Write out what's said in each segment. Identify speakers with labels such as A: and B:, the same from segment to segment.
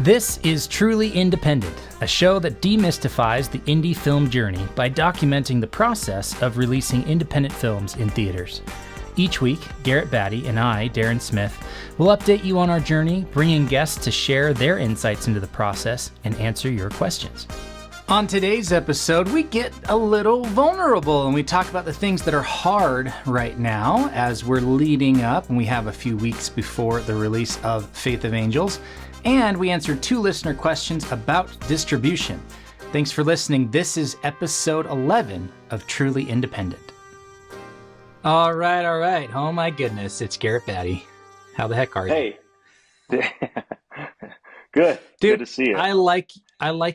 A: This is Truly Independent, a show that demystifies the indie film journey by documenting the process of releasing independent films in theaters. Each week, Garrett, Batty, and I, Daren Smith, will update you on our journey, bringing guests to share their insights into the process and answer your questions. On today's episode, we get a little vulnerable and we talk about the things that are hard right now as we're leading up and we have a few weeks before the release of Faith of Angels. And we answered 2 listener questions about distribution. Thanks for listening. This is episode 11 of Truly Independent. All right. Oh my goodness, it's Garrett, Batty. How the heck are you?
B: Hey. Good.
A: Dude,
B: good to see you.
A: I like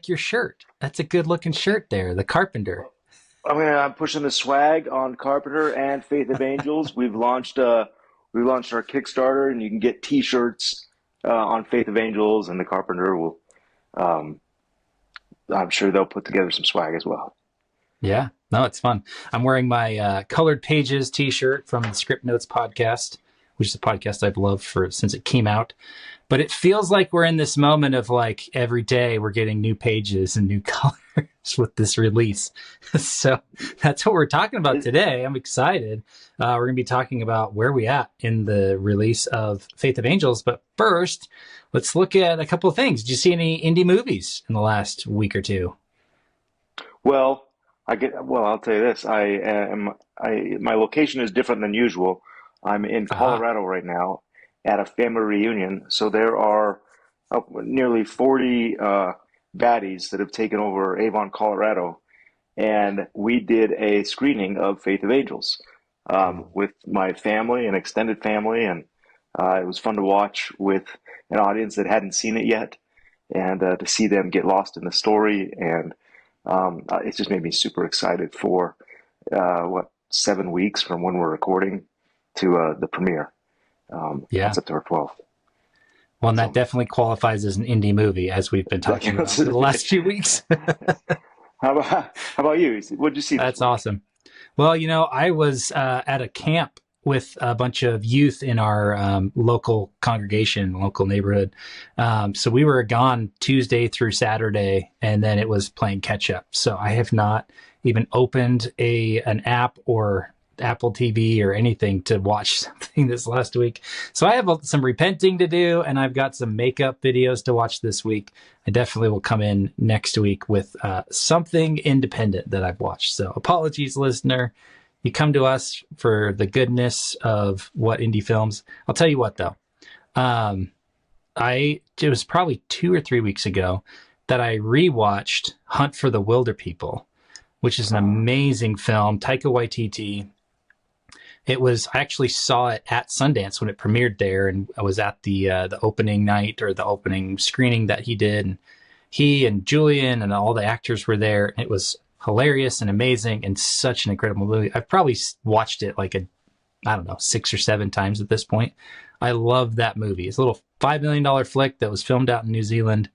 A: your shirt. That's a good looking shirt there, the Carpenter.
B: I'm pushing the swag on Carpenter and Faith of Angels. We launched our Kickstarter, and you can get T-shirts on Faith of Angels, and the Carpenter will. I'm sure they'll put together some swag as well.
A: Yeah, no, it's fun. I'm wearing my Colored Pages T-shirt from the Script Notes podcast, which is a podcast I've loved since it came out. But it feels like we're in this moment of like every day we're getting new pages and new colors with this release. So that's what we're talking about today. I'm excited. We're going to be talking about where we at in the release of Faith of Angels. But first, let's look at a couple of things. Did you see any indie movies in the last week or two?
B: Well, I'll tell you this. My location is different than usual. I'm in Colorado right now at a family reunion. So there are nearly 40 baddies that have taken over Avon, Colorado. And we did a screening of Faith of Angels with my family and extended family. And it was fun to watch with an audience that hadn't seen it yet and to see them get lost in the story. And it just made me super excited for 7 weeks from when we're recording to the premiere. On September 12th.
A: Well, and that definitely qualifies as an indie movie, as we've been talking about for the last few weeks.
B: How about you? What did you see?
A: That's awesome. Well, I was at a camp with a bunch of youth in our local congregation, local neighborhood. So we were gone Tuesday through Saturday, and then it was playing catch up. So I have not even opened an app or Apple TV or anything to watch something this last week. So I have some repenting to do, and I've got some makeup videos to watch this week. I definitely will come in next week with something independent that I've watched. So apologies, listener. You come to us for the goodness of what indie films. I'll tell you what, though. It was probably 2 or 3 weeks ago that I rewatched Hunt for the Wilder People, which is an amazing film. Taika Waititi. I actually saw it at Sundance when it premiered there, and I was at the opening night or the opening screening that he did. And he and Julian and all the actors were there. And it was hilarious and amazing and such an incredible movie. I've probably watched it 6 or 7 times at this point. I love that movie. It's a little $5 million flick that was filmed out in New Zealand.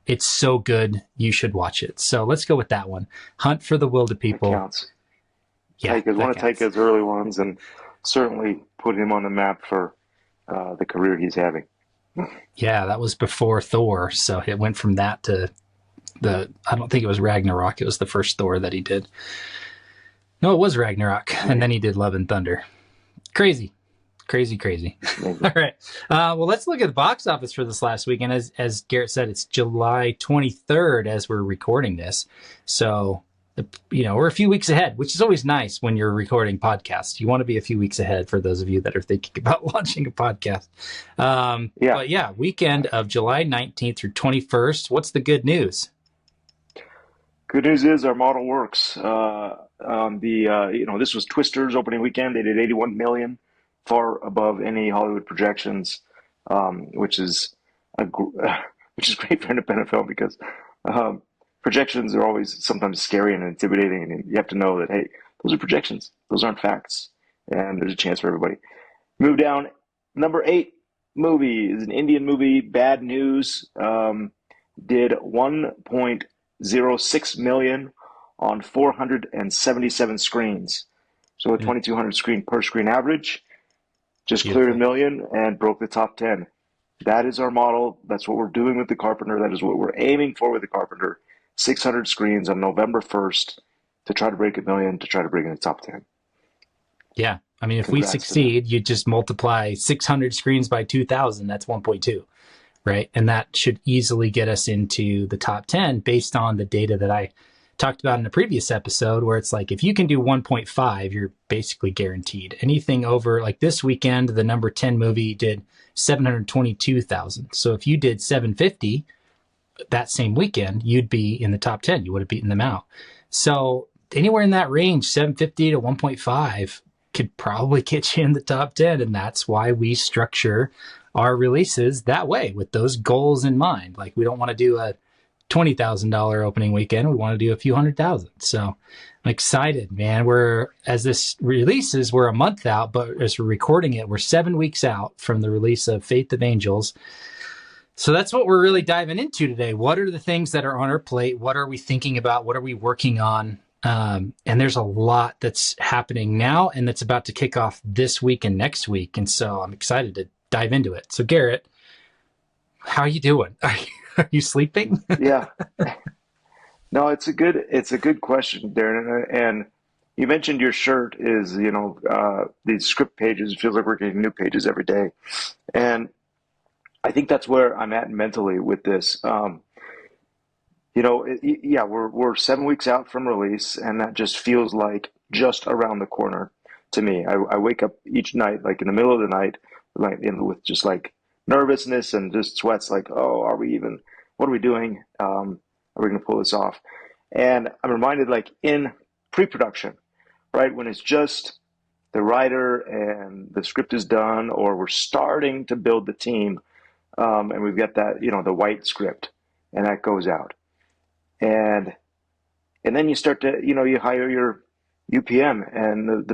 A: It's so good. You should watch it. So let's go with that one. Hunt for the Wilder People.
B: That counts.
A: Yeah,
B: Taika's one of Taika's early ones, and certainly put him on the map for the career he's having.
A: Yeah, that was before Thor, so it went from that to I don't think it was Ragnarok. It was the first Thor that he did. No, it was Ragnarok, and then he did Love and Thunder. Crazy. All right. Well, let's look at the box office for this last week. And as Garrett said, it's July 23rd as we're recording this. So we're a few weeks ahead, which is always nice when you're recording podcasts. You want to be a few weeks ahead for those of you that are thinking about launching a podcast. But yeah, weekend of July 19th through 21st. What's the good news?
B: Good news is our model works. This was Twister's opening weekend. They did 81 million, far above any Hollywood projections, which is great for independent film because projections are always sometimes scary and intimidating, and you have to know that, hey, those are projections. Those aren't facts, and there's a chance for everybody. Move down. Number 8 movie is an Indian movie, Bad News. Did 1.06 million on 477 screens. So a 2,200 screen per screen average. Just cleared 1 million and broke the top 10. That is our model. That's what we're doing with The Carpenter. That is what we're aiming for with The Carpenter. 600 screens on November 1st to try to break a million, to try to bring in the top 10.
A: Yeah. I mean, if we
B: Congrats to them.
A: succeed, you just multiply 600 screens by 2,000, that's 1.2, right? And that should easily get us into the top 10 based on the data that I talked about in a previous episode, where it's like if you can do 1.5, you're basically guaranteed. Anything over, like this weekend, the number 10 movie did 722,000. So if you did 750 that same weekend, you'd be in the top 10. You would have beaten them out. So anywhere in that range, 750 to 1.5, could probably get you in the top 10. And that's why we structure our releases that way, with those goals in mind. Like, we don't want to do a $20,000 opening weekend. We want to do a few $100,000. So I'm excited, man. As this releases, we're a month out, but as we're recording it, we're 7 weeks out from the release of Faith of Angels. So that's what we're really diving into today. What are the things that are on our plate? What are we thinking about? What are we working on? And there's a lot that's happening now and that's about to kick off this week and next week. And so I'm excited to dive into it. So Garrett, how are you doing? Are you sleeping?
B: Yeah. No, it's a good question, Darren. And you mentioned your shirt is, these script pages. It feels like we're getting new pages every day. And I think that's where I'm at mentally with this. Yeah, we're 7 weeks out from release, and that just feels like just around the corner to me. I wake up each night, like in the middle of the night, like with just like nervousness and just sweats. Like, oh, what are we doing? Are we going to pull this off? And I'm reminded, like in pre-production, right, when it's just the writer and the script is done, or we're starting to build the team, and we've got that, the white script, and that goes out. And then you start to, you hire your UPM, and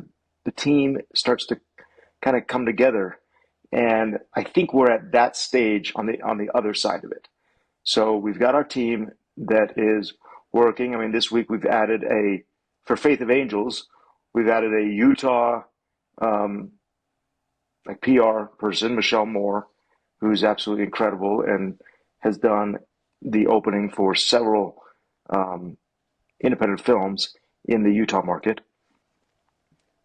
B: the team starts to kind of come together. And I think we're at that stage on the other side of it. So we've got our team that is working. I mean, this week we've added for Faith of Angels, we've added a Utah like PR person, Michelle Moore, who's absolutely incredible and has done the opening for several independent films in the Utah market.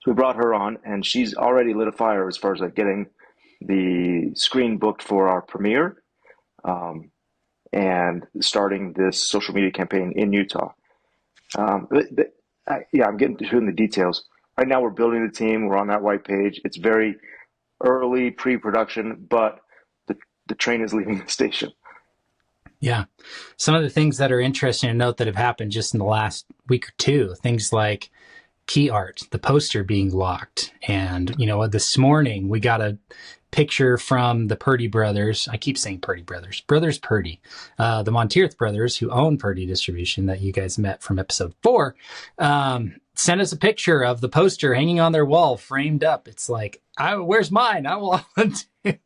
B: So we brought her on, and she's already lit a fire as far as like getting the screen booked for our premiere, and starting this social media campaign in Utah. I'm getting to the details. Right now we're building the team. We're on that white page. It's very early pre-production, but the train is leaving the station.
A: Yeah. Some of the things that are interesting to note that have happened just in the last week or two, things like key art, the poster being locked. And, this morning we got a picture from the Purdy brothers. I keep saying Purdy brothers Purdy, the Monteith brothers, who own Purdy Distribution, that you guys met from episode 4, sent us a picture of the poster hanging on their wall, framed up. It's like, where's mine? I want to.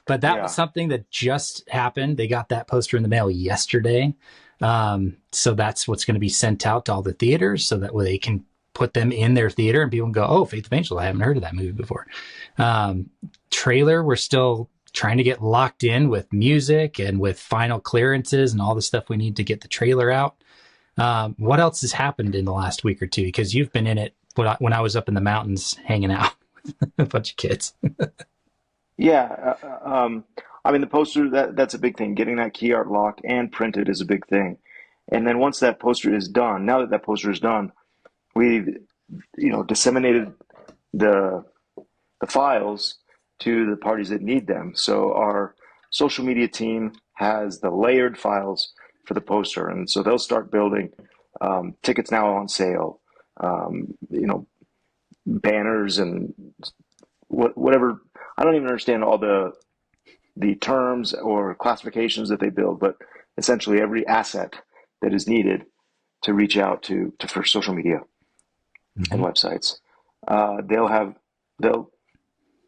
A: But that was something that just happened. They got that poster in the mail yesterday. So that's what's going to be sent out to all the theaters, so that way they can put them in their theater and people can go, oh, Faith of Angels, I haven't heard of that movie before. Trailer, we're still trying to get locked in with music and with final clearances and all the stuff we need to get the trailer out. What else has happened in the last week or two? Because you've been in it when I was up in the mountains hanging out with a bunch of kids.
B: Yeah. I mean, the poster, that's a big thing. Getting that key art locked and printed is a big thing. And then once that poster is done, now that poster is done, we've, disseminated the files to the parties that need them. So our social media team has the layered files for the poster, and so they'll start building. Tickets now on sale, banners and whatever. I don't even understand all the terms or classifications that they build, but essentially every asset that is needed to reach out to for social media and websites. They'll have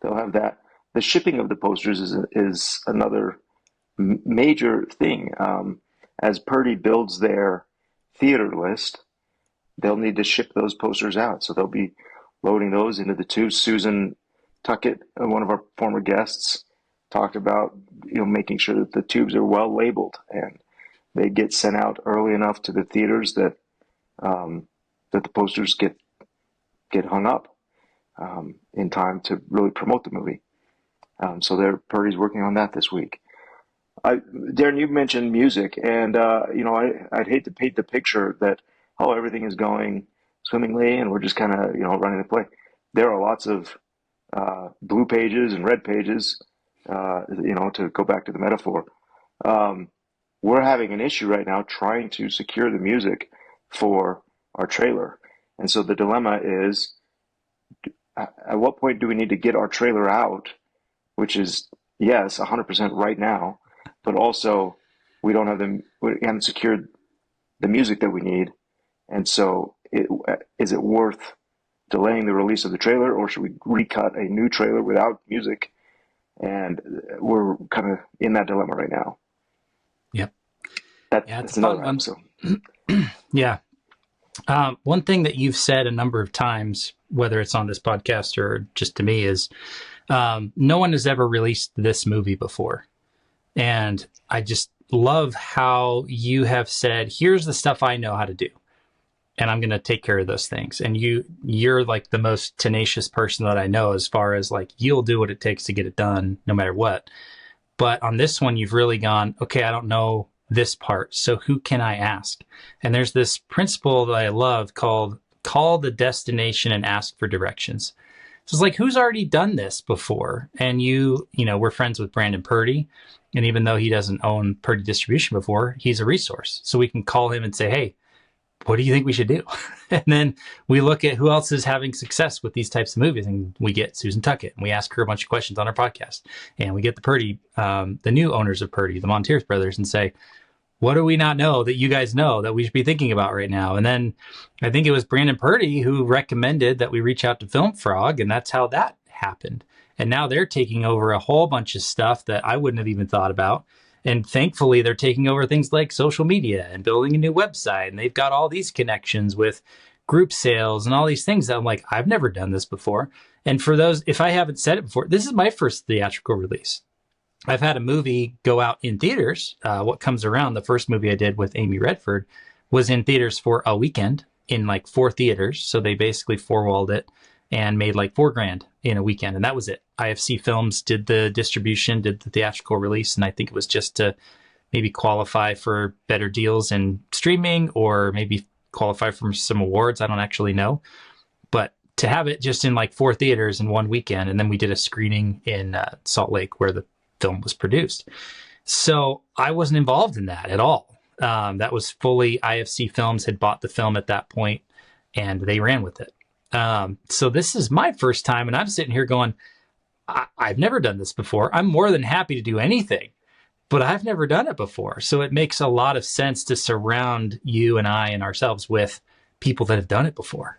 B: that. The shipping of the posters is another major thing. As Purdy builds their theater list, they'll need to ship those posters out. So they'll be loading those into the tubes. Susan Tuckett, one of our former guests, talked about, making sure that the tubes are well labeled and they get sent out early enough to the theaters that that the posters get hung up in time to really promote the movie. So Purdy's working on that this week. Daren, you mentioned music, and I'd hate to paint the picture that everything is going swimmingly and we're just kind of running the play. There are lots of blue pages and red pages, to go back to the metaphor. We're having an issue right now trying to secure the music for our trailer, and so the dilemma is, at what point do we need to get our trailer out, which is yes 100% right now, but also we haven't secured the music that we need, and so is it worth delaying the release of the trailer, or should we recut a new trailer without music? And we're kind of in that dilemma right now.
A: Yep.
B: That's another one. So.
A: Yeah. One thing that you've said a number of times, whether it's on this podcast or just to me, is no one has ever released this movie before. And I just love how you have said, here's the stuff I know how to do, and I'm going to take care of those things. And you're like the most tenacious person that I know, as far as like, you'll do what it takes to get it done no matter what. But on this one, you've really gone, okay, I don't know this part, so who can I ask? And there's this principle that I love called call the destination and ask for directions. So it's like, who's already done this before? And we're friends with Brandon Purdy. And even though he doesn't own Purdy Distribution before, he's a resource. So we can call him and say, hey, what do you think we should do? And then we look at who else is having success with these types of movies. And we get Susan Tuckett, and we ask her a bunch of questions on our podcast. And we get the Purdy, the new owners of Purdy, the Monteers brothers, and say, what do we not know that you guys know that we should be thinking about right now? And then I think it was Brandon Purdy who recommended that we reach out to Film Frog, and that's how that happened. And now they're taking over a whole bunch of stuff that I wouldn't have even thought about. And thankfully, they're taking over things like social media and building a new website. And they've got all these connections with group sales and all these things that I'm like, I've never done this before. And for those, if I haven't said it before, this is my first theatrical release. I've had a movie go out in theaters. What Comes Around, the first movie I did with Amy Redford, was in theaters for a weekend in like 4 theaters. So they basically 4-walled it and made like $4,000 in a weekend. And that was it. IFC Films did the distribution, did the theatrical release. And I think it was just to maybe qualify for better deals in streaming, or maybe qualify for some awards. I don't actually know. But to have it just in like 4 theaters in one weekend. And then we did a screening in Salt Lake where the film was produced. So I wasn't involved in that at all. That was fully IFC Films had bought the film at that point, and they ran with it. So this is my first time, and I'm sitting here going, I've never done this before. I'm more than happy to do anything, but I've never done it before. So it makes a lot of sense to surround you and I and ourselves with people that have done it before.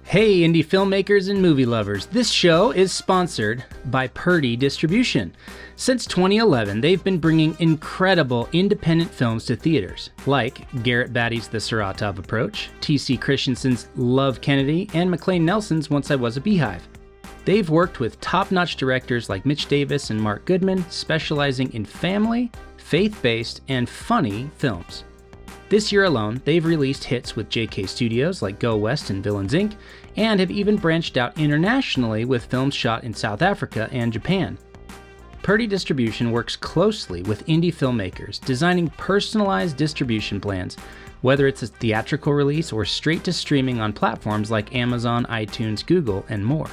A: Hey, indie filmmakers and movie lovers. This show is sponsored by Purdy Distribution. Since 2011, they've been bringing incredible independent films to theaters, like Garrett Batty's The Saratov Approach, T.C. Christensen's Love Kennedy, and McLean Nelson's Once I Was a Beehive. They've worked with top-notch directors like Mitch Davis and Mark Goodman, specializing in family, faith-based, and funny films. This year alone, they've released hits with JK Studios like Go West and Villains Inc., and have even branched out internationally with films shot in South Africa and Japan. Purdy Distribution works closely with indie filmmakers, designing personalized distribution plans, whether it's a theatrical release or straight to streaming on platforms like Amazon, iTunes, Google, and more.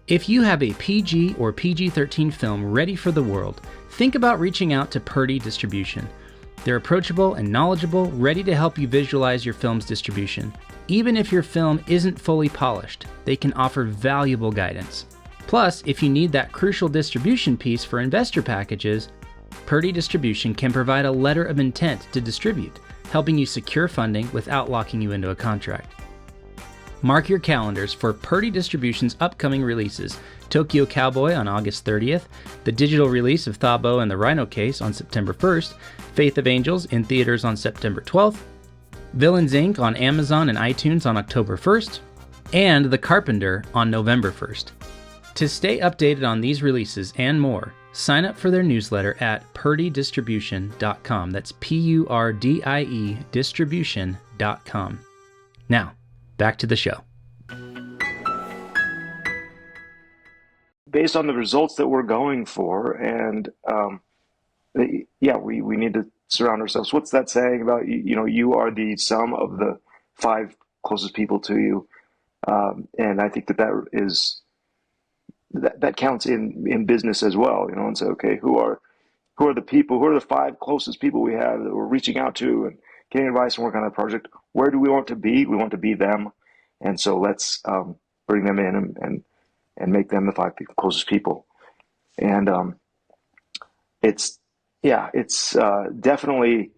A: If you have a PG or PG-13 film ready for the world, think about reaching out to Purdy Distribution. They're approachable and knowledgeable, ready to help you visualize your film's distribution. Even if your film isn't fully polished, they can offer valuable guidance. Plus, if you need that crucial distribution piece for investor packages, Purdy Distribution can provide a letter of intent to distribute, helping you secure funding without locking you into a contract. Mark your calendars for Purdy Distribution's upcoming releases: Tokyo Cowboy on August 30th, the digital release of Thabo and the Rhino Case on September 1st, Faith of Angels in theaters on September 12th, Villains Inc. on Amazon and iTunes on October 1st, and The Carpenter on November 1st. To stay updated on these releases and more, sign up for their newsletter at purdydistribution.com. That's Purdie distribution.com. Now, back to the show.
B: Based on the results that we're going for, and we need to surround ourselves. What's that saying about, you are the sum of the 5 closest people to you? And I think that counts in business as well, and say, okay, who are the 5 closest people we have that we're reaching out to and getting advice and working on a project? Where do we want to be? We want to be them. And so let's bring them in and make them the 5 closest people. And it's definitely,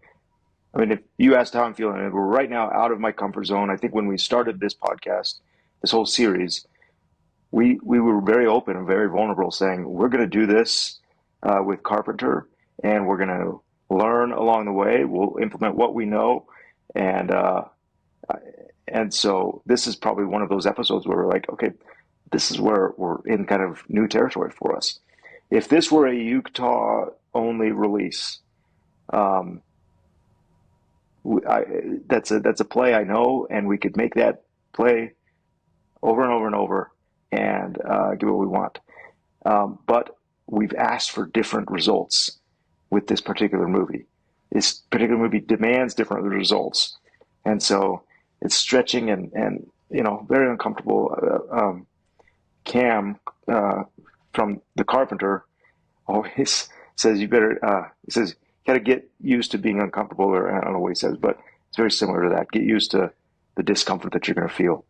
B: if you asked how I'm feeling, we're right now out of my comfort zone. I think when we started this podcast, this whole series, we were very open and very vulnerable, saying we're going to do this with Carpenter, and we're going to learn along the way. We'll implement what we know, and so this is probably one of those episodes where we're like, okay, this is where we're in kind of new territory for us. If this were a Utah only release, that's a play I know, and we could make that play over and over and over and get what we want. But we've asked for different results with this particular movie. This particular movie demands different results, and so it's stretching and very uncomfortable. Cam from the Carpenter always says he says you got to get used to being uncomfortable, or I don't know what he says, but it's very similar to that. Get used to the discomfort that you're going to feel.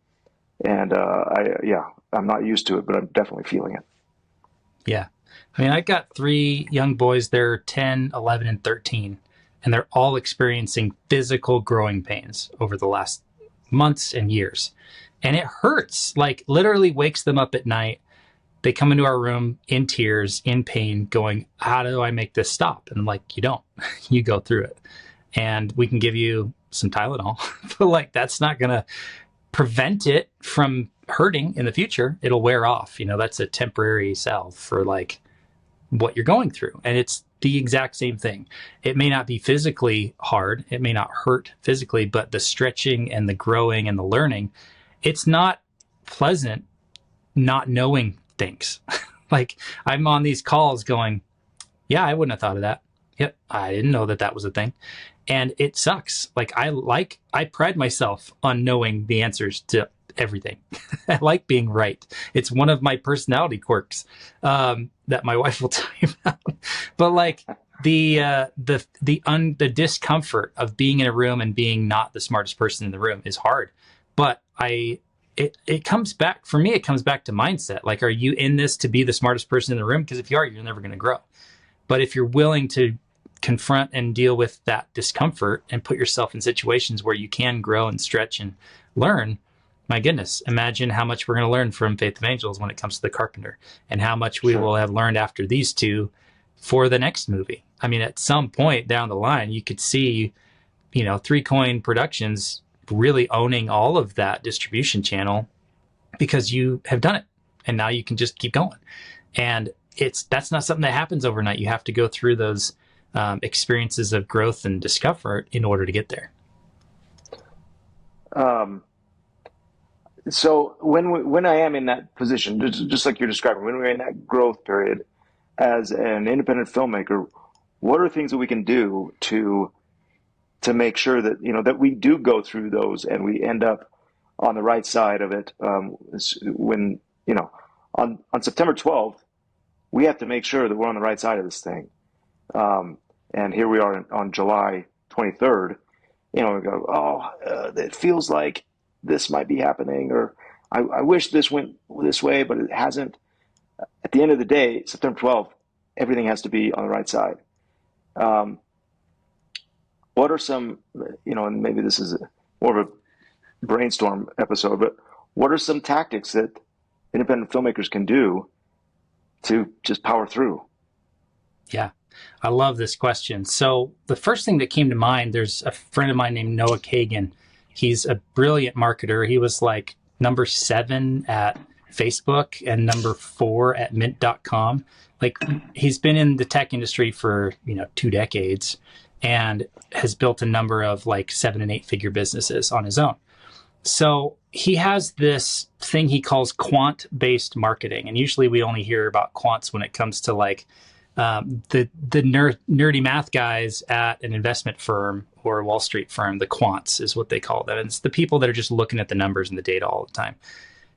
B: And I'm not used to it, but I'm definitely feeling it.
A: Yeah. I've got 3 young boys. They're 10, 11, and 13, and they're all experiencing physical growing pains over the last months and years. And it hurts, like literally wakes them up at night. They come into our room in tears, in pain, going, how do I make this stop? And I'm like, you don't. You go through it. And we can give you some Tylenol, but that's not going to prevent it from hurting in the future. It'll wear off. That's a temporary salve for what you're going through. And it's the exact same thing. It may not be physically hard. It may not hurt physically, but the stretching and the growing and the learning, it's not pleasant not knowing things. I'm on these calls going, yeah, I wouldn't have thought of that. Yep, I didn't know that was a thing. And it sucks. I pride myself on knowing the answers to everything. I like being right. It's one of my personality quirks that my wife will tell you about. But the discomfort of being in a room and being not the smartest person in the room is hard. But it comes back, for me, it comes back to mindset. Are you in this to be the smartest person in the room? Because if you are, you're never going to grow. But if you're willing to confront and deal with that discomfort and put yourself in situations where you can grow and stretch and learn, my goodness, imagine how much we're going to learn from Faith of Angels when it comes to the Carpenter, and how much we will have learned after these 2 for the next movie. At some point down the line, you could see, 3 Coin Productions really owning all of that distribution channel because you have done it, and now you can just keep going. And that's not something that happens overnight. You have to go through those experiences of growth and discomfort in order to get there.
B: So when I am in that position, just like you're describing, when we're in that growth period as an independent filmmaker, what are things that we can do to make sure that that we do go through those and we end up on the right side of it? When on September 12th, we have to make sure that we're on the right side of this thing. And here we are on July 23rd. We go, it feels like this might be happening, or I wish this went this way, but it hasn't. At the end of the day, September 12th, everything has to be on the right side. What are some, and maybe this is more of a brainstorm episode, but what are some tactics that independent filmmakers can do to just power through?
A: Yeah, I love this question. So the first thing that came to mind, there's a friend of mine named Noah Kagan. He's a brilliant marketer. He was number 7 at Facebook and number 4 at mint.com. Like, he's been in the tech industry for, 2 decades and has built a number of like 7 and 8 figure businesses on his own. So he has this thing he calls quant-based marketing. And usually we only hear about quants when it comes to like the nerdy math guys at an investment firm or a Wall Street firm. The quants is what they call them. And it's the people that are just looking at the numbers and the data all the time.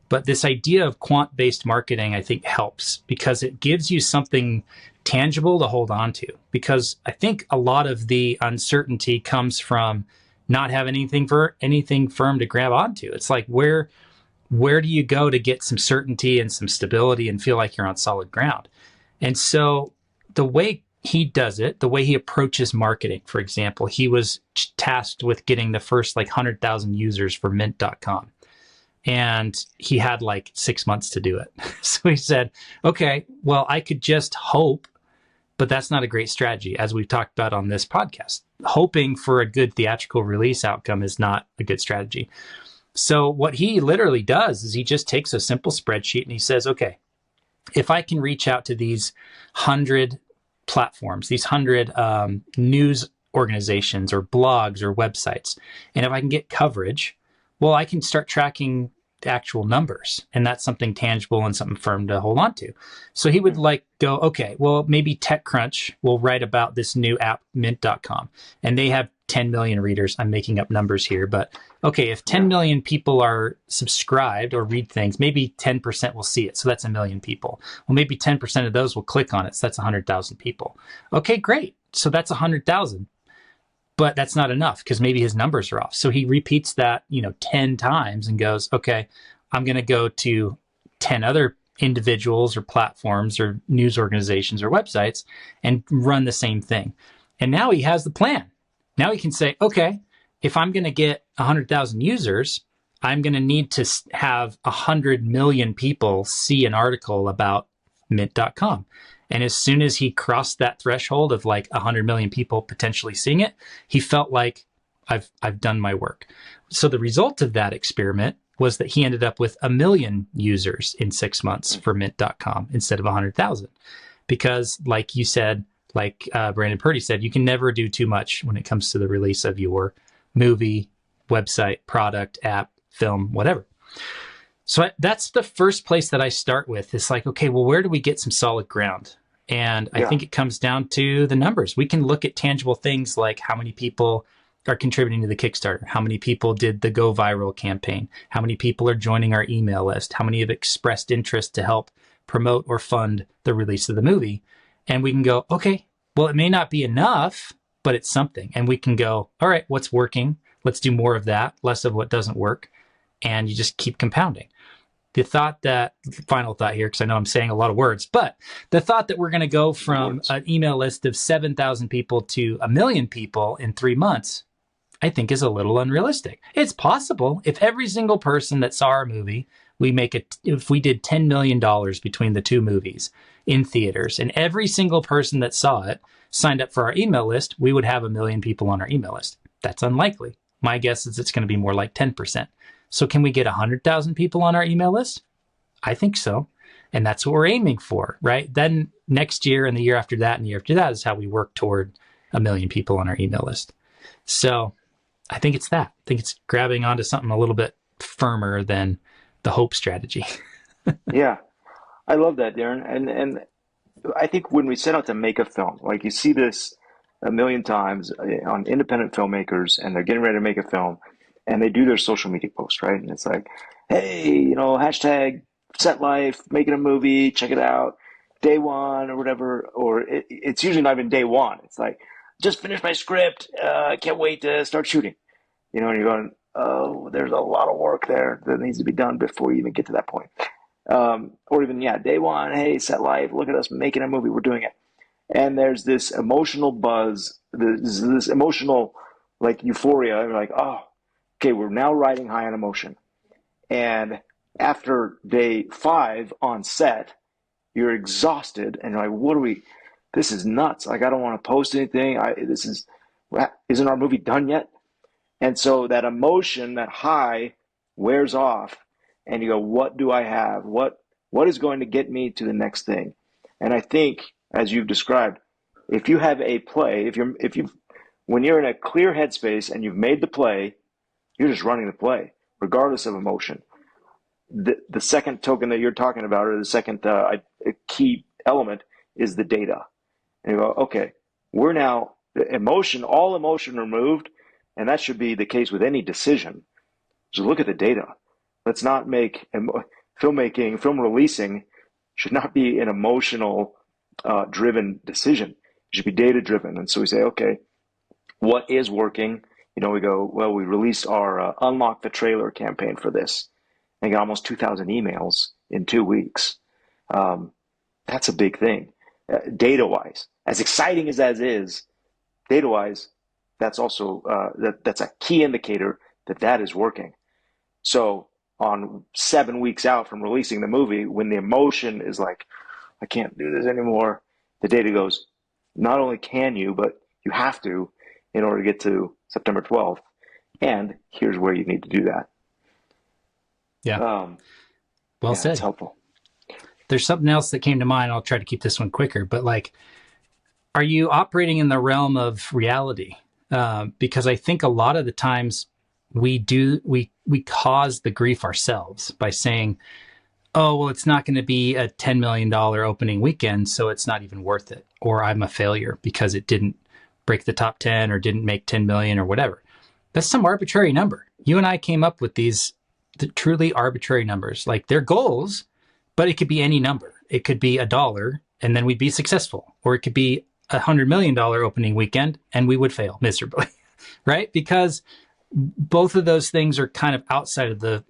A: But this idea of quant-based marketing, I think, helps because it gives you something tangible to hold on to. Because I think a lot of the uncertainty comes from not having anything firm to grab onto. It's like, where do you go to get some certainty and some stability and feel like you're on solid ground? And so the way he does it, the way he approaches marketing, for example, he was tasked with getting the first like 100,000 users for mint.com. And he had like 6 months to do it. So he said, okay, well, I could just hope, but that's not a great strategy, as we've talked about on this podcast. Hoping for a good theatrical release outcome is not a good strategy. So what he literally does is he just takes a simple spreadsheet and he says, okay, if I can reach out to these 100 platforms, these 100 news organizations or blogs or websites, and if I can get coverage, well, I can start tracking the actual numbers. And that's something tangible and something firm to hold on to. So he would go, okay, well, maybe TechCrunch will write about this new app, mint.com. And they have 10 million readers. I'm making up numbers here, but okay, if 10 million people are subscribed or read things, maybe 10% will see it. So that's 1 million people. Well, maybe 10% of those will click on it. So that's 100,000 people. Okay, great. So that's 100,000. But that's not enough because maybe his numbers are off. So he repeats that, 10 times and goes, okay, I'm going to go to 10 other individuals or platforms or news organizations or websites and run the same thing. And now he has the plan. Now he can say, okay, if I'm going to get 100,000 users, I'm going to need to have 100 million people see an article about mint.com. And as soon as he crossed that threshold of like 100 million people potentially seeing it, he felt like I've done my work. So the result of that experiment was that he ended up with 1 million users in 6 months for mint.com instead of 100,000. Because like you said, like Brandon Purdy said, you can never do too much when it comes to the release of your movie, website, product, app, film, whatever. So that's the first place that I start with. It's like, okay, well, where do we get some solid ground? And I think it comes down to the numbers. We can look at tangible things like how many people are contributing to the Kickstarter, how many people did the Go Viral campaign, how many people are joining our email list, how many have expressed interest to help promote or fund the release of the movie. And we can go, okay, well, it may not be enough, but it's something. And we can go, all right, what's working? Let's do more of that, less of what doesn't work. And you just keep compounding. Final thought here, because I know I'm saying a lot of words, but the thought that we're going to go from an email list of 7,000 people to 1 million people in 3 months, I think is a little unrealistic. It's possible. If every single person that saw our movie, if we did $10 million between the 2 movies in theaters, and every single person that saw it signed up for our email list, we would have 1 million people on our email list. That's unlikely. My guess is it's going to be more like 10%. So can we get 100,000 people on our email list? I think so. And that's what we're aiming for, right? Then next year and the year after that and the year after that is how we work toward 1 million people on our email list. So I think it's that. I think it's grabbing onto something a little bit firmer than the hope strategy.
B: Yeah, I love that, Daren. And I think when we set out to make a film, like you see this a million times on independent filmmakers, and they're getting ready to make a film, and they do their social media post, right? And it's like, hey, hashtag set life, making a movie, check it out, day one or whatever. Or it's usually not even day one. It's like, just finished my script. I can't wait to start shooting. And you're going, oh, there's a lot of work there that needs to be done before you even get to that point. Or even, day one, hey, set life, look at us making a movie, we're doing it. And there's this emotional buzz, this emotional like euphoria. You're like, oh, okay, we're now riding high on emotion. And after day 5 on set, you're exhausted and you're like, this is nuts. Like, I don't want to post anything. Isn't our movie done yet? And so that emotion, that high wears off. and you go, what do I have? What is going to get me to the next thing? And I think, as you've described, if you have a play, when you're in a clear headspace and you've made the play, you're just running the play, regardless of emotion. The second token that you're talking about, or the second key element, is the data. And you go, okay, we're now all emotion removed, and that should be the case with any decision. So look at the data. Let's not make film releasing should not be an emotional driven decision. It should be data driven. And so we say, okay, what is working? We go, well, we released our Unlock the Trailer campaign for this. I got almost 2,000 emails in 2 weeks. That's a big thing. Data-wise, as exciting as that is, data-wise, that's also that's a key indicator that is working. So on 7 weeks out from releasing the movie, when the emotion is like, I can't do this anymore, the data goes, not only can you, but you have to in order to get to September 12th. And here's where you need to do that.
A: Yeah. Well said.
B: That's helpful.
A: There's something else that came to mind. I'll try to keep this one quicker, but are you operating in the realm of reality? Because I think a lot of the times we cause the grief ourselves by saying, oh, well, it's not going to be a $10 million opening weekend, so it's not even worth it. Or I'm a failure because it didn't break the top 10 or didn't make 10 million or whatever. That's some arbitrary number. You and I came up with these truly arbitrary numbers. They're goals, but it could be any number. It could be $1 and then we'd be successful. Or it could be $100 million opening weekend and we would fail miserably, right? Because both of those things are kind of outside of the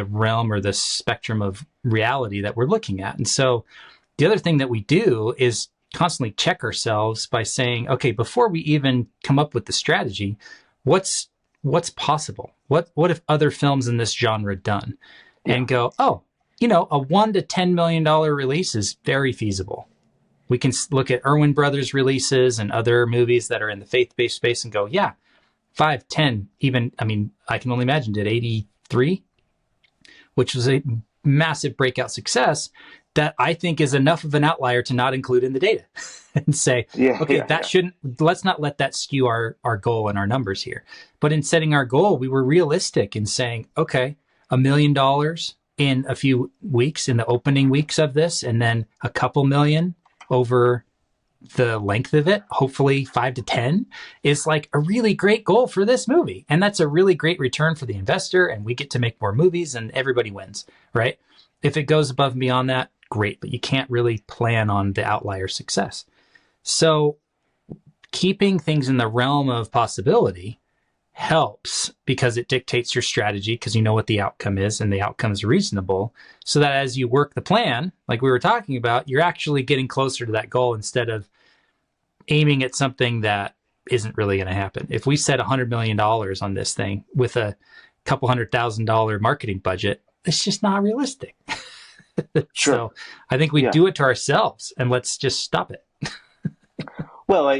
A: realm or the spectrum of reality that we're looking at. And so the other thing that we do is constantly check ourselves by saying, okay, before we even come up with the strategy, what's possible? What if other films in this genre done? Yeah. And go, oh, a $1 to $10 million release is very feasible. We can look at Erwin Brothers releases and other movies that are in the faith-based space and go, yeah, 5, 10, even, I can only imagine, did 83, which was a massive breakout success that I think is enough of an outlier to not include in the data and say, let's not let that skew our goal and our numbers here. But in setting our goal, we were realistic in saying, okay, $1 million in a few weeks, in the opening weeks of this, and then a couple million over the length of it, hopefully 5 to 10, is a really great goal for this movie. And that's a really great return for the investor, and we get to make more movies and everybody wins, right? If it goes above and beyond that, great, but you can't really plan on the outlier success. So keeping things in the realm of possibility helps because it dictates your strategy because you know what the outcome is and the outcome is reasonable, so that as you work the plan, like we were talking about, you're actually getting closer to that goal instead of aiming at something that isn't really going to happen. If we set $100 million on this thing with a couple $100,000 marketing budget, it's just not realistic.
B: Sure.
A: So I think we do it to ourselves, and let's just stop it.
B: Well, I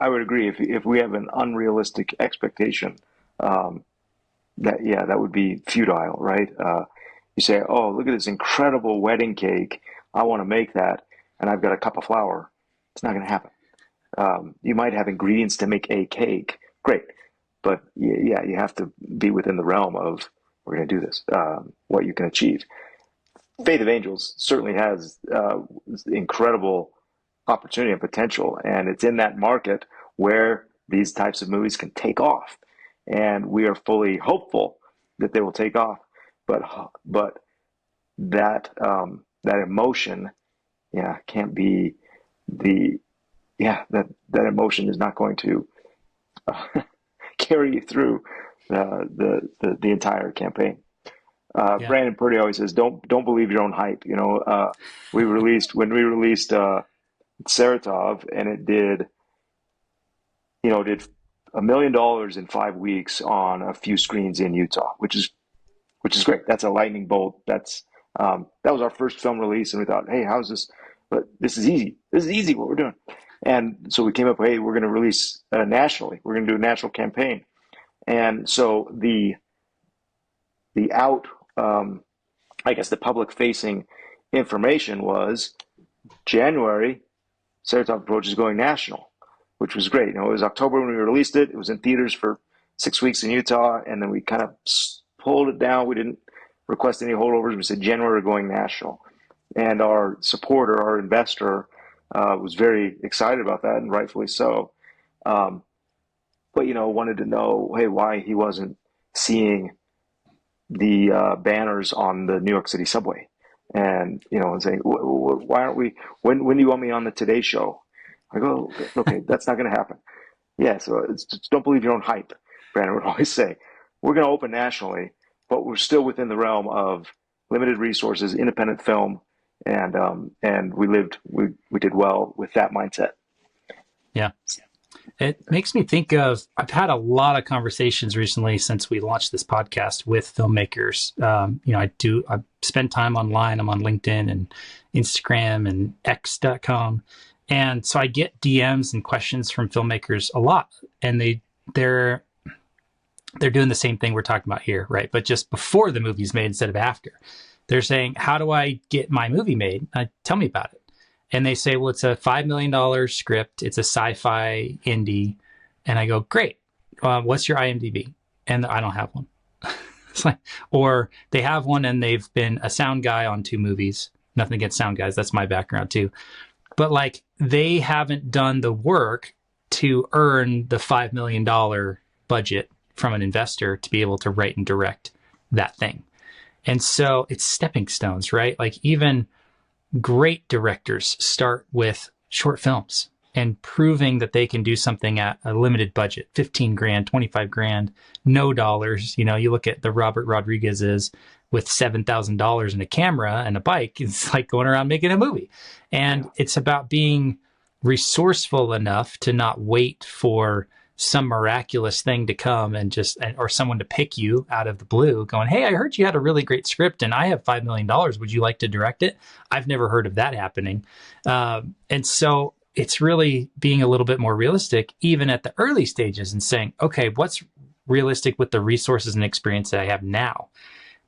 B: would agree. If we have an unrealistic expectation, that would be futile, right? You say, oh, look at this incredible wedding cake. I want to make that, and I've got a cup of flour. It's not going to happen. You might have ingredients to make a cake. Great. But you have to be within the realm of, we're going to do this, what you can achieve. Faith of Angels certainly has incredible opportunity and potential, and it's in that market where these types of movies can take off, and we are fully hopeful that they will take off. But that emotion, can't be that emotion is not going to carry you through the entire campaign. Brandon Purdy always says, "Don't believe your own hype." When we released Saratov, and it did $1 million in 5 weeks on a few screens in Utah, which is great. That's a lightning bolt. That was our first film release, and we thought, hey, how's this? But this is easy. This is easy what we're doing. And so we came up, hey, we're going to release nationally. We're going to do a national campaign. And so the the out, I guess the public facing information was January, Stereotype Approach is going national, which was great. It was October when we released it. It was in theaters for 6 weeks in Utah, and then we kind of pulled it down. We didn't request any holdovers. We said January we're going national, and our supporter, our investor, was very excited about that, and rightfully so. But wanted to know, hey, why he wasn't seeing the banners on the New York City subway, and and saying, why aren't we? When do you want me on the Today Show? I go, okay, that's not going to happen. Yeah, so just don't believe your own hype. Brandon would always say, we're going to open nationally, but we're still within the realm of limited resources, independent film, and we did well with that mindset.
A: Yeah. It makes me think of, I've had a lot of conversations recently since we launched this podcast with filmmakers. I spend time online. I'm on LinkedIn and Instagram and X.com. And so I get DMs and questions from filmmakers a lot. And they're doing the same thing we're talking about here, right? But just before the movie's made instead of after. They're saying, how do I get my movie made? Tell me about it. And they say, well, it's a $5 million script. It's a sci-fi indie. And I go, great. What's your IMDb? And I don't have one. It's like, or they have one and they've been a sound guy on 2 movies. Nothing against sound guys. That's my background too. But like, they haven't done the work to earn the $5 million budget from an investor to be able to write and direct that thing. And so it's stepping stones, right? Like even great directors start with short films and proving that they can do something at a limited budget, 15 grand, 25 grand, no dollars. You look at the Robert Rodriguez's with $7,000 and a camera and a bike. It's like going around making a movie. And it's about being resourceful enough to not wait for some miraculous thing to come or someone to pick you out of the blue going, hey, I heard you had a really great script and I have $5 million. Would you like to direct it? I've never heard of that happening. And so it's really being a little bit more realistic, even at the early stages, and saying, okay, what's realistic with the resources and experience that I have now?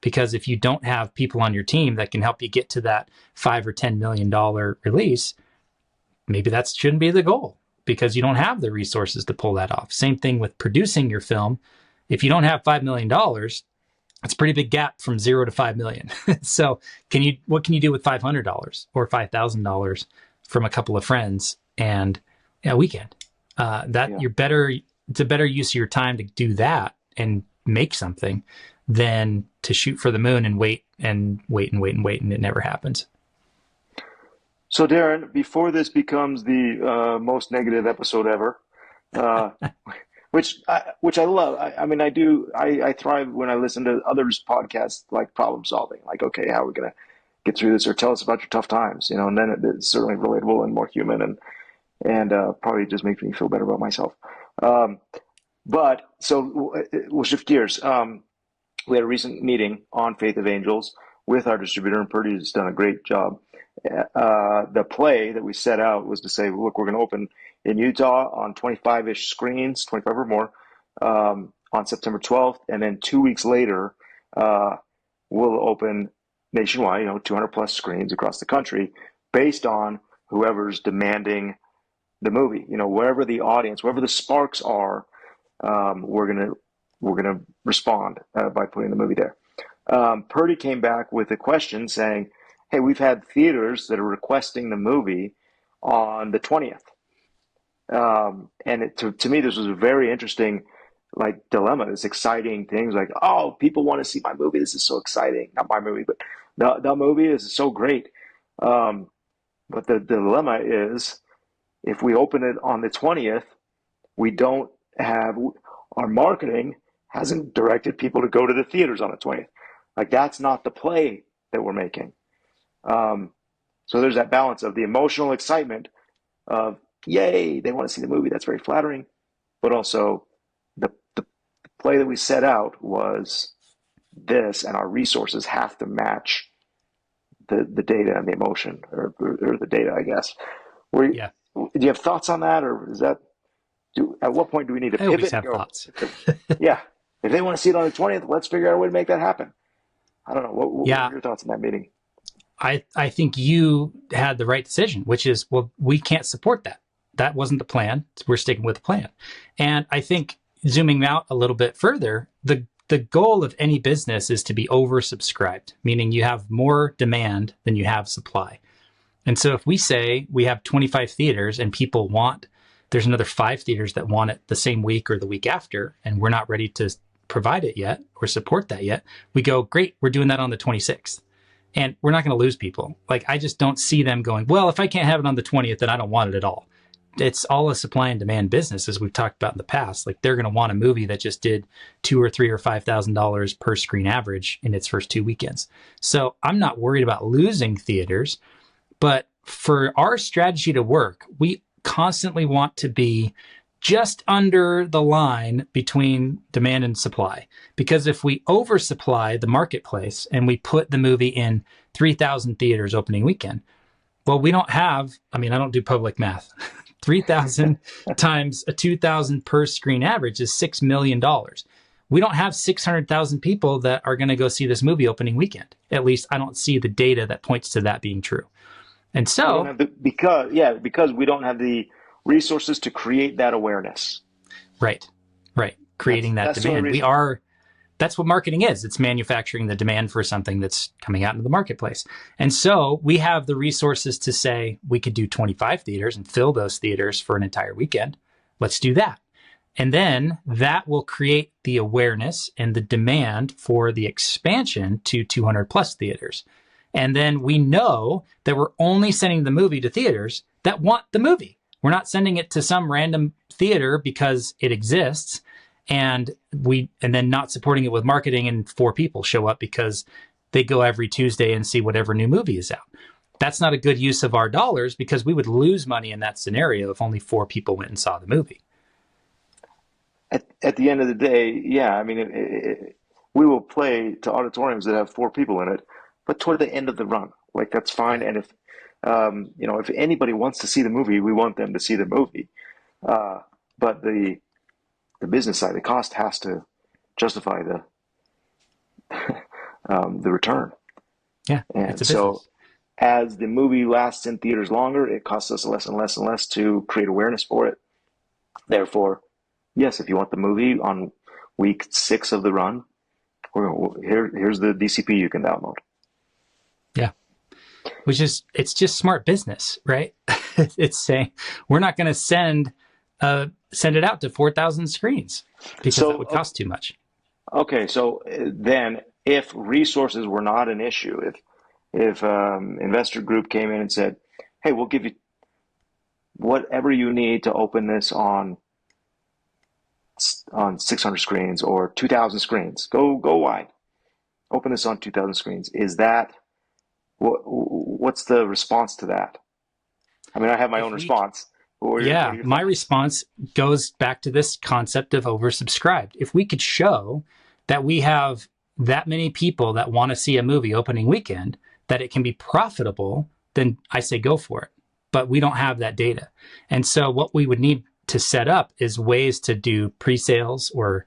A: Because if you don't have people on your team that can help you get to that $5 or $10 million release, maybe that shouldn't be the goal, because you don't have the resources to pull that off. Same thing with producing your film. If you don't have $5 million, it's a pretty big gap from 0 to 5 million. So what can you do with $500 or $5,000 from a couple of friends and a weekend? It's a better use of your time to do that and make something than to shoot for the moon and wait and it never happens.
B: So Daren, before this becomes the most negative episode ever, which I love. I thrive when I listen to others' podcasts, like problem solving, like, okay, how are we going to get through this, or tell us about your tough times, and then it's certainly relatable and more human, and probably just makes me feel better about myself. But so we'll shift gears. We had a recent meeting on Faith of Angels with our distributor, and Purdy has done a great job. The play that we set out was to say, look, we're going to open in Utah on 25-ish screens, 25 or more, on September 12th. And then 2 weeks later, we'll open nationwide, 200 plus screens across the country based on whoever's demanding the movie, wherever the audience, wherever the sparks are, we're going to respond by putting the movie there. Purdy came back with a question saying, hey, we've had theaters that are requesting the movie on the 20th. And to me, this was a very interesting, dilemma, this exciting things like, oh, people want to see my movie. This is so exciting. Not my movie, but the movie is so great. But the dilemma is, if we open it on the 20th, we don't have, our marketing hasn't directed people to go to the theaters on the 20th. That's not the play that we're making. So there's that balance of the emotional excitement of, yay, they want to see the movie. That's very flattering. But also the play that we set out was this, and our resources have to match the data and the emotion, or the data, I guess. Do you have thoughts on that, or is that, at what point do we need to pivot?
A: I always have thoughts.
B: Yeah. If they want to see it on the 20th, let's figure out a way to make that happen. I don't know. What
A: Yeah,
B: were your thoughts on that meeting?
A: I think you had the right decision, which is, well, we can't support that. That wasn't the plan. We're sticking with the plan. And I think zooming out a little bit further, the goal of any business is to be oversubscribed, meaning you have more demand than you have supply. And so if we say we have 25 theaters and people want, there's another 5 theaters that want it the same week or the week after, and we're not ready to provide it yet or support that yet, we go, great, we're doing that on the 26th. And we're not going to lose people. Like, I just don't see them going, well, if I can't have it on the 20th, then I don't want it at all. It's all a supply and demand business, as we've talked about in the past. Like, they're going to want a movie that just did $2 or $3 or $5,000 per screen average in its first 2 weekends. So I'm not worried about losing theaters, but for our strategy to work, we constantly want to be just under the line between demand and supply. Because if we oversupply the marketplace and we put the movie in 3,000 theaters opening weekend, well, we don't have, I mean, I don't do public math. 3,000 times a 2,000 per screen average is $6 million. We don't have 600,000 people that are going to go see this movie opening weekend. At least I don't see the data that points to that being true. And so,
B: because we don't have the resources to create that awareness.
A: Right. Creating that demand. That's what marketing is. It's manufacturing the demand for something that's coming out into the marketplace. And so we have the resources to say we could do 25 theaters and fill those theaters for an entire weekend. Let's do that. And then that will create the awareness and the demand for the expansion to 200 plus theaters. And then we know that we're only sending the movie to theaters that want the movie. We're not sending it to some random theater because it exists and then not supporting it with marketing, and 4 people show up because they go every Tuesday and see whatever new movie is out. That's not a good use of our dollars, because we would lose money in that scenario if only 4 people went and saw the movie.
B: At the end of the day, yeah, I mean, we will play to auditoriums that have 4 people in it, but toward the end of the run, like, that's fine. And if anybody wants to see the movie, we want them to see the movie. But the business side, the cost has to justify the return.
A: Yeah,
B: and
A: it's a
B: so
A: business.
B: as the movie lasts in theaters longer, it costs us less and less and less to create awareness for it. Therefore, yes, if you want the movie on week 6 of the run, here's the DCP you can download.
A: Yeah. It's just smart business, right? It's saying we're not going to send it out to 4,000 screens because that would cost too much.
B: Okay, so then if resources were not an issue, if investor group came in and said, hey, we'll give you whatever you need to open this on 600 screens or 2,000 screens, go wide, open this on 2,000 screens, is that what's the response to that? I mean, I have my own response.
A: My response goes back to this concept of oversubscribed. If we could show that we have that many people that want to see a movie opening weekend, that it can be profitable, then I say go for it. But we don't have that data. And so what we would need to set up is ways to do pre-sales or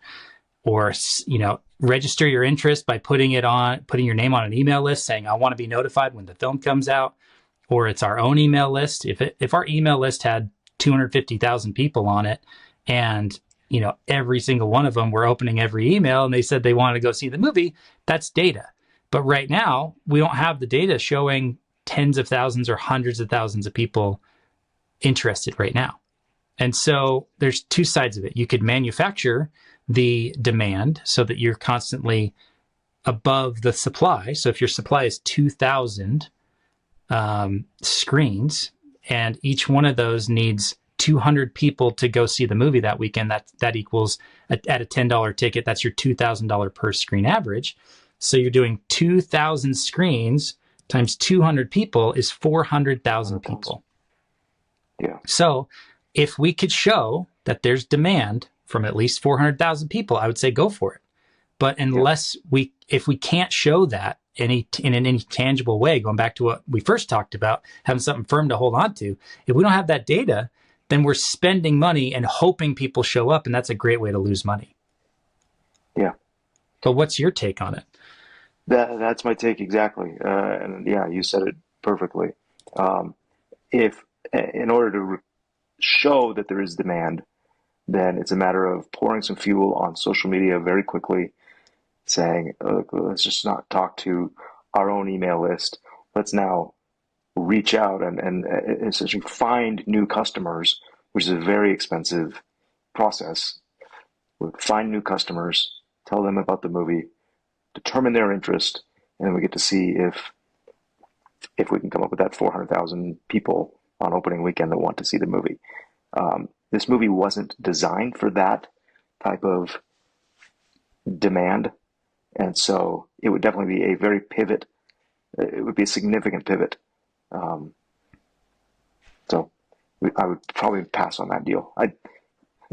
A: register your interest by putting your name on an email list saying, I want to be notified when the film comes out, or it's our own email list. If our email list had 250,000 people on it, and every single one of them were opening every email and they said they wanted to go see the movie, that's data. But right now, we don't have the data showing tens of thousands or hundreds of thousands of people interested right now. And so there's 2 sides of it. You could manufacture the demand so that you're constantly above the supply. So if your supply is 2,000 screens, and each one of those needs 200 people to go see the movie that weekend, that equals at a $10 ticket, that's your $2,000 per screen average. So you're doing 2,000 screens times 200 people is 400,000 people.
B: Yeah.
A: So if we could show that there's demand from at least 400,000 people, I would say go for it. But if we can't show that in any tangible way, going back to what we first talked about, having something firm to hold on to, if we don't have that data, then we're spending money and hoping people show up, and that's a great way to lose money.
B: Yeah.
A: But what's your take on it?
B: That's my take exactly. And yeah, you said it perfectly. Um, if in order to show that there is demand, then it's a matter of pouring some fuel on social media very quickly, saying, let's just not talk to our own email list. Let's now reach out and essentially find new customers, which is a very expensive process. We find new customers, tell them about the movie, determine their interest, and then we get to see if we can come up with that 400,000 people on opening weekend that want to see the movie. This movie wasn't designed for that type of demand, and so it would definitely be a very pivot. It would be a significant pivot. Um, so I would probably pass on that deal.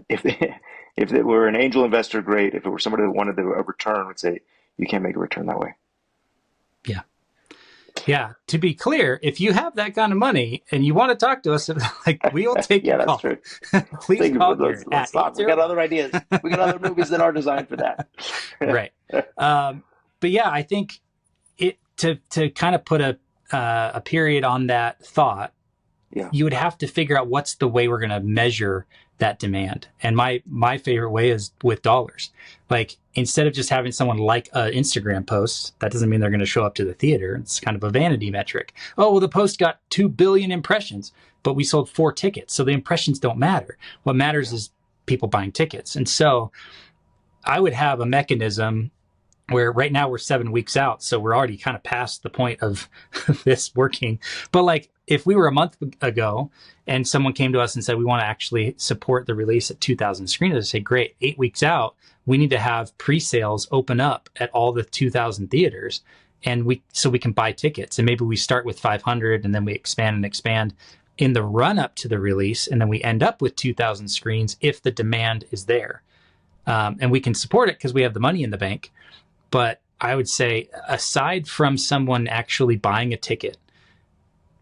B: If if it were an angel investor, great. If it were somebody that wanted a return, would say you can't make a return that way.
A: Yeah. Yeah. To be clear, if you have that kind of money and you want to talk to us, like we will take
B: Yeah,
A: your
B: that's
A: call.
B: true.
A: Please call Garrett
B: Let's
A: at
B: stop. We got
A: 805.
B: other ideas. We got other movies that are designed for that.
A: Right. But yeah, I think it to kind of put a period on that thought,
B: Yeah.
A: you would have to figure out what's the way we're going to measure that demand. And my favorite way is with dollars. Like instead of just having someone like an Instagram post, that doesn't mean they're going to show up to the theater. It's kind of a vanity metric. Oh, well, the post got 2 billion impressions, but we sold 4 tickets. So the impressions don't matter. What matters is people buying tickets. And so I would have a mechanism where right now we're 7 weeks out. So we're already kind of past the point of this working. But like if we were a month ago and someone came to us and said, we want to actually support the release at 2,000 screens, I'd say, great, 8 weeks out, we need to have pre-sales open up at all the 2,000 theaters. And so we can buy tickets. And maybe we start with 500 and then we expand and expand in the run up to the release. And then we end up with 2,000 screens if the demand is there. And we can support it because we have the money in the bank. But I would say, aside from someone actually buying a ticket,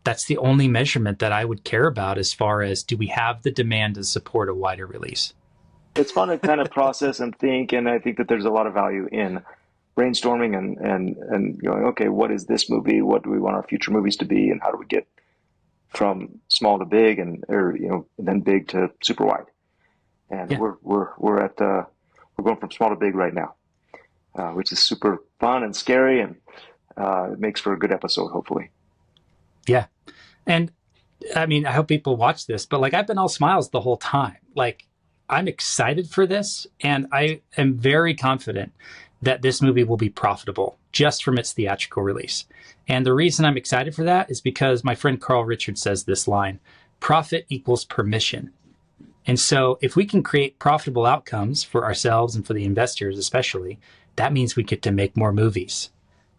A: that's the only measurement that I would care about as far as do we have the demand to support a wider release?
B: It's fun to kind of process and think, and I think that there's a lot of value in brainstorming and going, okay, what is this movie? What do we want our future movies to be, and how do we get from small to big, and or then big to super wide? And
A: Yeah.
B: we're going from small to big right now, which is super fun and scary, and it makes for a good episode, hopefully.
A: Yeah. And I mean, I hope people watch this, but like I've been all smiles the whole time. Like I'm excited for this, and I am very confident that this movie will be profitable just from its theatrical release. And the reason I'm excited for that is because my friend Carl Richards says this line, profit equals permission. And so if we can create profitable outcomes for ourselves and for the investors, especially, that means we get to make more movies.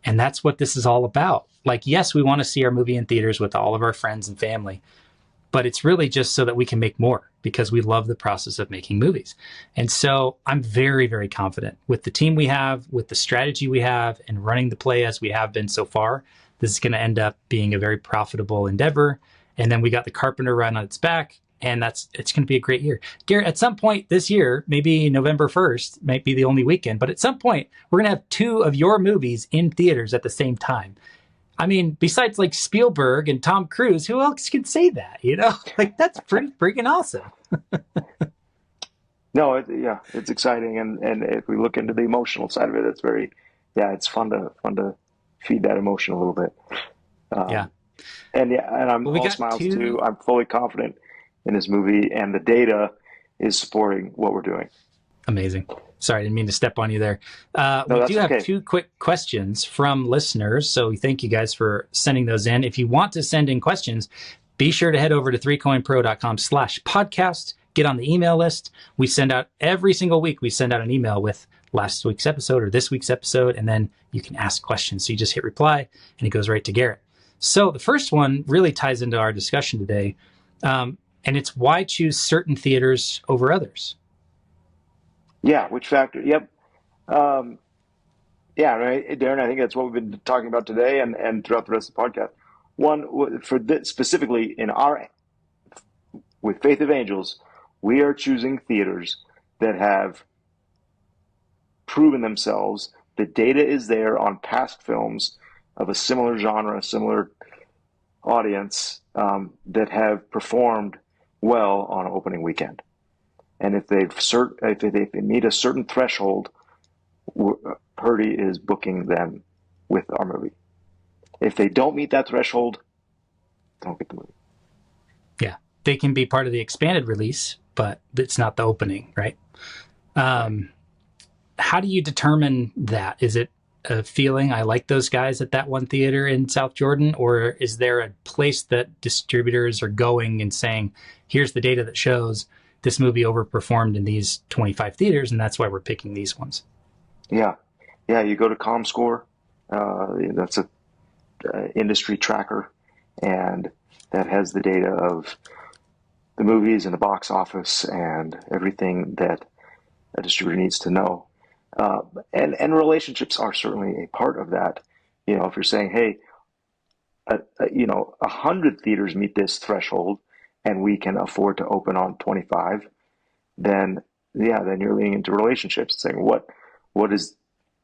A: And that's what this is all about. Like, yes, we want to see our movie in theaters with all of our friends and family, but it's really just so that we can make more because we love the process of making movies. And so I'm very, very confident with the team we have, with the strategy we have, and running the play as we have been so far. This is going to end up being a very profitable endeavor. And then we got the Carpenter run on its back. And it's going to be a great year. Garrett, at some point this year, maybe November 1st, might be the only weekend, but at some point, we're going to have 2 of your movies in theaters at the same time. I mean, besides like Spielberg and Tom Cruise, who else can say that? Like that's pretty freaking awesome.
B: No, it's exciting, and if we look into the emotional side of it, it's fun to feed that emotion a little bit.
A: Yeah.
B: And I'm
A: Well, we
B: all
A: got
B: smiles
A: 2.
B: too. I'm fully confident in this movie, and the data is supporting what we're doing.
A: Amazing. Sorry, I didn't mean to step on you there.
B: No,
A: We
B: that's
A: do have
B: okay.
A: 2 quick questions from listeners. So we thank you guys for sending those in. If you want to send in questions, be sure to head over to 3coinpro.com/podcast. Get on the email list. We send out every single week. We send out an email with last week's episode or this week's episode, and then you can ask questions. So you just hit reply, and it goes right to Garrett. So the first one really ties into our discussion today, and it's why choose certain theaters over others.
B: Yeah, which factor? Yep. Um, yeah, right, Darren. I think that's what we've been talking about today, and throughout the rest of the podcast. One for this, specifically in our with Faith of Angels, we are choosing theaters that have proven themselves The data is there on past films of a similar genre, similar audience, that have performed well on opening weekend. And if they meet a certain threshold, Purdy is booking them with our movie. If they don't meet that threshold, don't get the movie.
A: Yeah, they can be part of the expanded release, but it's not the opening, right? How do you determine that? Is it a feeling, I like those guys at that one theater in South Jordan, or is there a place that distributors are going and saying, here's the data that shows this movie overperformed in these 25 theaters, and that's why we're picking these ones?
B: Yeah. You go to ComScore. That's a industry tracker, and that has the data of the movies and the box office and everything that a distributor needs to know. And relationships are certainly a part of that. If you're saying, hey, 100 theaters meet this threshold and we can afford to open on 25, then you're leaning into relationships, saying what is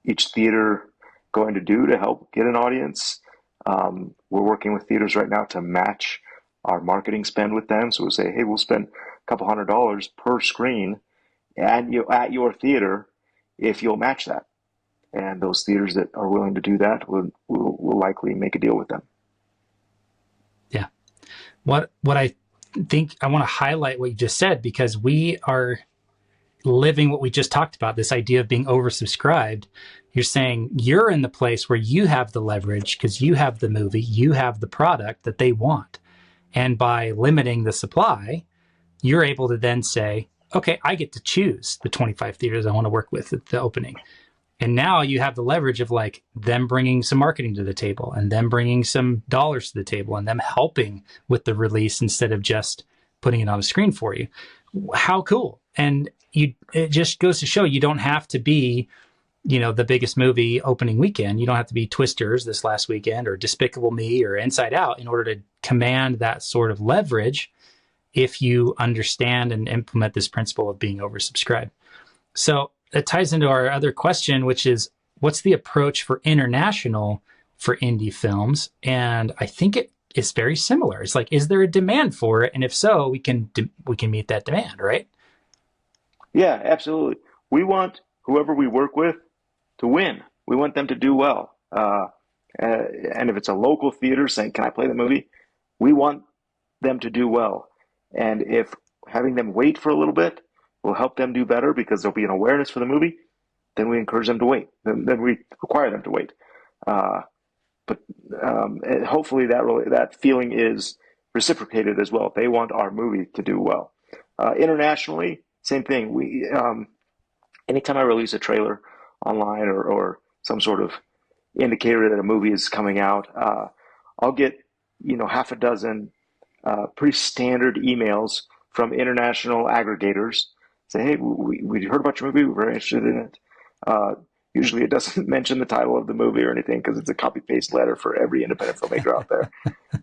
B: each theater going to do to help get an audience. We're working with theaters right now to match our marketing spend with them. So we'll say, hey, we'll spend a couple $100 per screen at your theater if you'll match that. And those theaters that are willing to do that will likely make a deal with them.
A: Yeah. What I think I want to highlight what you just said, because we are living what we just talked about, this idea of being oversubscribed. You're saying you're in the place where you have the leverage because you have the movie, you have the product that they want. And by limiting the supply, you're able to then say, okay, I get to choose the 25 theaters I want to work with at the opening. And now you have the leverage of like them bringing some marketing to the table and them bringing some dollars to the table and them helping with the release instead of just putting it on a screen for you. How cool. And it just goes to show you don't have to be, the biggest movie opening weekend. You don't have to be Twisters this last weekend or Despicable Me or Inside Out in order to command that sort of leverage if you understand and implement this principle of being oversubscribed. So it ties into our other question, which is, what's the approach for international for indie films? And I think it is very similar. It's like, is there a demand for it? And if so, we can meet that demand, right?
B: Yeah, absolutely. We want whoever we work with to win. We want them to do well. And if it's a local theater saying, can I play the movie? We want them to do well. And if having them wait for a little bit will help them do better because there'll be an awareness for the movie, then we encourage them to wait. Then we require them to wait. But hopefully that feeling is reciprocated as well. They want our movie to do well. Internationally, same thing. We anytime I release a trailer online or some sort of indicator that a movie is coming out, I'll get half a dozen pretty standard emails from international aggregators. Say, hey, we heard about your movie. We're very interested in it. Usually it doesn't mention the title of the movie or anything because it's a copy-paste letter for every independent filmmaker out there.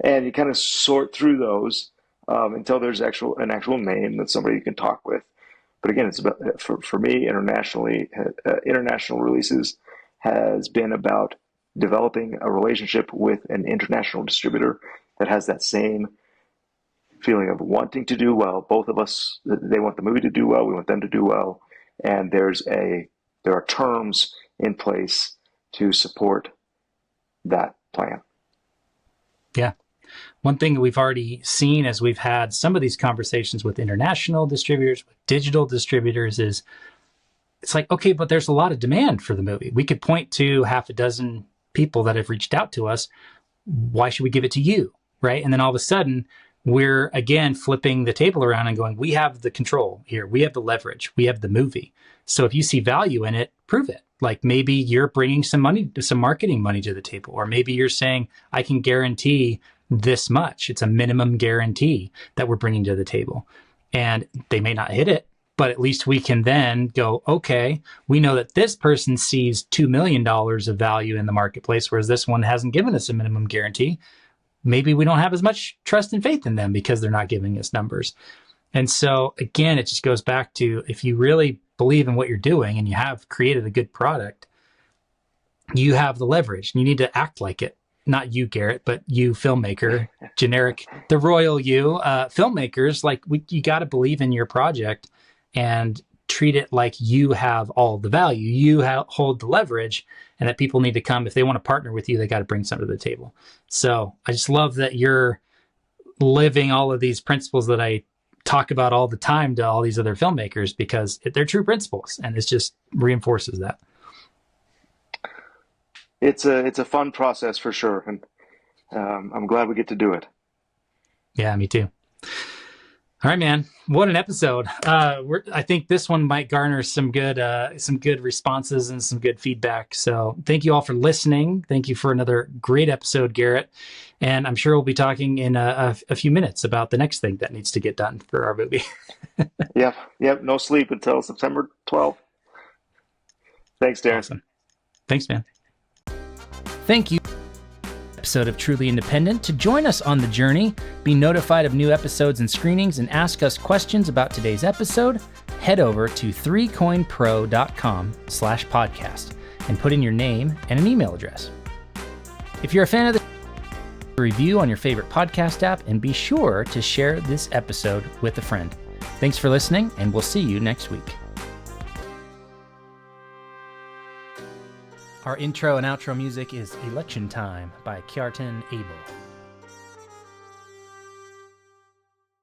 B: And you kind of sort through those until there's an actual name that somebody you can talk with. But again, it's about, for me, international releases has been about developing a relationship with an international distributor that has that same feeling of wanting to do well. Both of us, they want the movie to do well. We want them to do well. And there are terms in place to support that plan.
A: Yeah. One thing that we've already seen as we've had some of these conversations with international distributors, with digital distributors, is it's like, okay, but there's a lot of demand for the movie. We could point to half a dozen people that have reached out to us. Why should we give it to you? Right. And then all of a sudden, we're again flipping the table around and going, we have the control here. We have the leverage. We have the movie. So if you see value in it, prove it. Like maybe you're bringing some marketing money to the table, or maybe you're saying, I can guarantee this much. It's a minimum guarantee that we're bringing to the table. And they may not hit it, but at least we can then go, okay, we know that this person sees $2 million of value in the marketplace, whereas this one hasn't given us a minimum guarantee. Maybe we don't have as much trust and faith in them because they're not giving us numbers. And so again, it just goes back to, if you really believe in what you're doing and you have created a good product, you have the leverage. You need to act like it. Not you, Garrett, but you, filmmaker, generic, the royal you. Filmmakers, like you got to believe in your project and treat it like you have all the value. You hold the leverage, and that people need to come. If they want to partner with you, they got to bring something to the table. So I just love that you're living all of these principles that I talk about all the time to all these other filmmakers, because they're true principles, and it just reinforces that.
B: It's a fun process for sure, and I'm glad we get to do it.
A: Yeah, me too. All right, man. What an episode. I think this one might garner some good responses and some good feedback. So thank you all for listening. Thank you for another great episode, Garrett. And I'm sure we'll be talking in a few minutes about the next thing that needs to get done for our movie.
B: Yep. No sleep until September 12th. Thanks, Daren.
A: Awesome. Thanks, man. Thank you. Episode of Truly Independent. To join us on the journey, be notified of new episodes and screenings, and ask us questions about today's episode, head over to 3coinpro.com/podcast and put in your name and an email address. If you're a fan of the review on your favorite podcast app, and be sure to share this episode with a friend. Thanks for listening, and we'll see you next week. Our intro and outro music is Election Time by Kjartan Abel.